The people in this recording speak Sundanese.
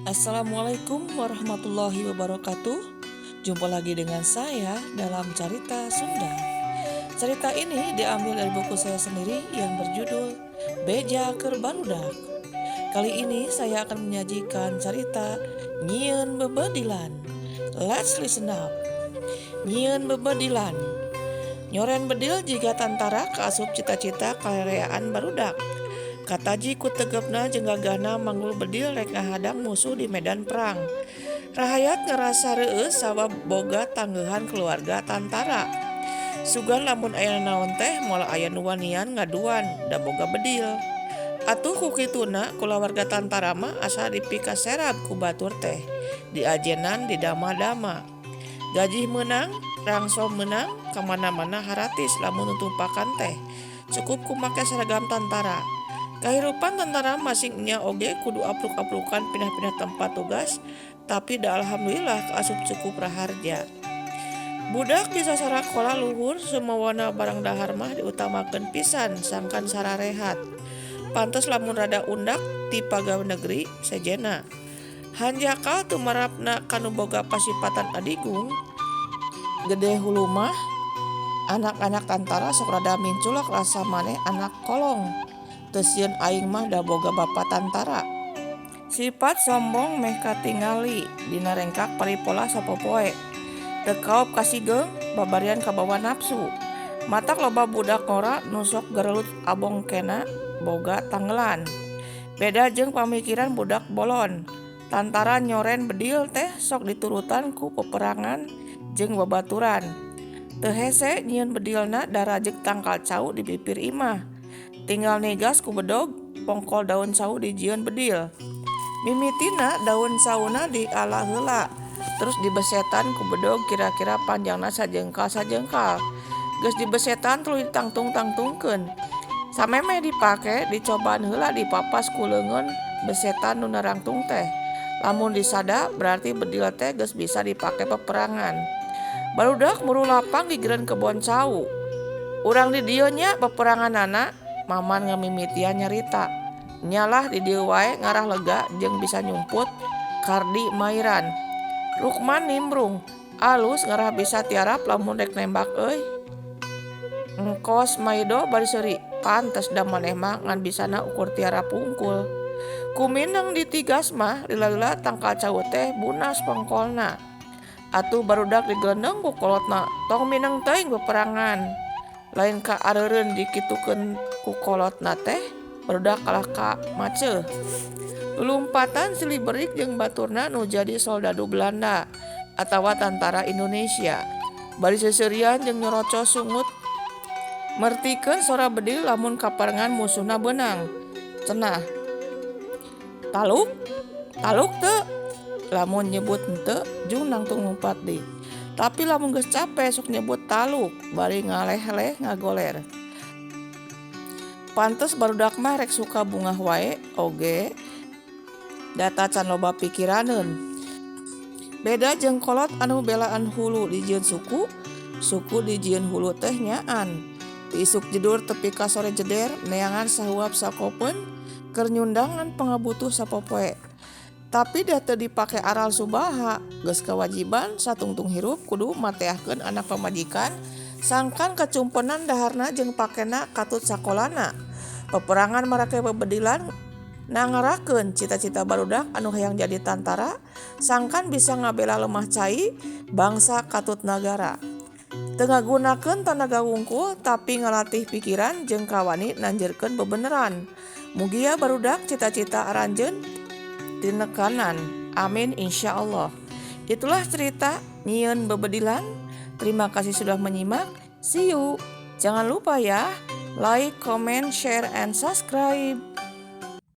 Assalamualaikum warahmatullahi wabarakatuh. Jumpa lagi dengan saya dalam Cerita Sunda. Cerita ini diambil dari buku saya sendiri yang berjudul Beja Keur Barudak. Kali ini saya akan menyajikan cerita Nyieun Bebedilan. Let's listen up. Nyieun Bebedilan. Nyoren bedil jika tantara kaasup cita-cita kalereaan barudak. Kataji ku tegepna jeung gagahna manggul bedil rek ngahadang musuh di medan perang. Rahayat ngerasa reueus sawa boga tangeuhan keluarga tantara. Sugan lamun aya naon teh moal aya nu wanian ngaduan da boga bedil. Atuh ku kituna kulawarga tantara mah asa dipikaserab ku batur teh. Diajenan di dama-dama. Gajih menang, rangsom menang, kamana-mana haratis lamun tumpakan teh. Cukup ku make seragam tantara. Kahirupan tentara masingnya oge kudu apluk-aplukan pindah-pindah tempat tugas, tapi da alhamdulillah kaasup cukup raharja. Budak di sasarakola luhur semawana barang dahar mah diutamakeun pisan sangkan sararehat. Pantes lamun rada undak ti pagawe negeri sejena. Hanjakal tumarapna kanu boga pasipatan adigung, gede hulu mah anak-anak tantara sok rada minculak rasa maneh anak kolong. Tesieun aing mah da boga bapa tantara. Sifat sombong meh katingali dina rengkak paripola sapopoe. Teu kaop kasigeung babarian kabawa nafsu. Matak loba budak ngora nu sok garelut abong kena boga tanggelan. Beda jeung pamikiran budak bolon. Tantara nyoren bedil teh sok diturutan ku peperangan jeung babaturan. Teu hese nyieun bedilna da rajek tangkal cau di bibir imah. Tinggal negas ku bedog pongkol daun sawu dijieun bedil. Mimitina daun sawuna diala heula, terus dibesetan ku bedog kira-kira panjangna sajengkal. Geus dibesetan tuluy ditangtung-tangtungkeun. Samemeh dipake dicobaan heula dipapas ku leungeun besetan nu narangtung teh. Lamun disada berarti bedil teh geus bisa dipake peperangan. Barudak muru lapang gigireun kebon sawu. Urang di dieu nya peperanganana. Maman ngamimitian nyarita. Nyalah di dieu wae ngarah lega jeung bisa nyumput Kardi Mairan. Lukman nimbrung, alus ngarah bisa tiarap lamun rek nembak euy. Engkos Maido bari seuri, pantes da maneh mah ngan bisana ukur tiarap pungkul. Kumineng ditigas mah lila-lila tangkal cau teh bunas pongkolna. Atuh barudak digeundeung ku kolotna, tong mineng teuing beperangan. Lain ka areureun dikitukeun ku kolotna teh barudak kalah ka maceuh. Lulumpatan siliberik jeung baturna nu jadi soldadu Belanda atawa tentara Indonesia. Bari seuseurean jeung nyoroco sungut mertikeun sora bedil lamun kaparengan musuhna beunang. Cenah. Taluk teu? Lamun nyebut henteu jung nangtung ngumpat deui. Tapi lamun geus capek sok nyebut taluk, bari ngaleh-leh ngagoler. Pantes barudak mah rek suka bungah wae oge data can loba pikiraneun. Beda jeung kolot anu belaan hulu dijieun suku dijieun hulu teh nyaan. Ti isuk jedur tepi ka sore jeder neangan sahuap sakopeun keur nyundangan pangabutuh sapopoe. Tapi da teu dipake aral subaha, geus kewajiban satungtung hirup kudu mateahkeun anak pamajikan sangkan kacumpenan daharna jeung pakena katut sakolana. Peperangan marake bebedilan nangarakeun cita-cita barudak anu hayang jadi tantara sangkan bisa ngabela lemah cai bangsa katut nagara. Teu ngagunakeun tanaga wungkul tapi ngalatih pikiran jeung kawani nanjeurkeun bebeneran. Mugia barudak cita-cita aranjeun tinekanan. Amin insyaallah. Itulah cerita Nyieun Bebedilan. Terima kasih sudah menyimak. See you. Jangan lupa ya, like, comment, share, and subscribe.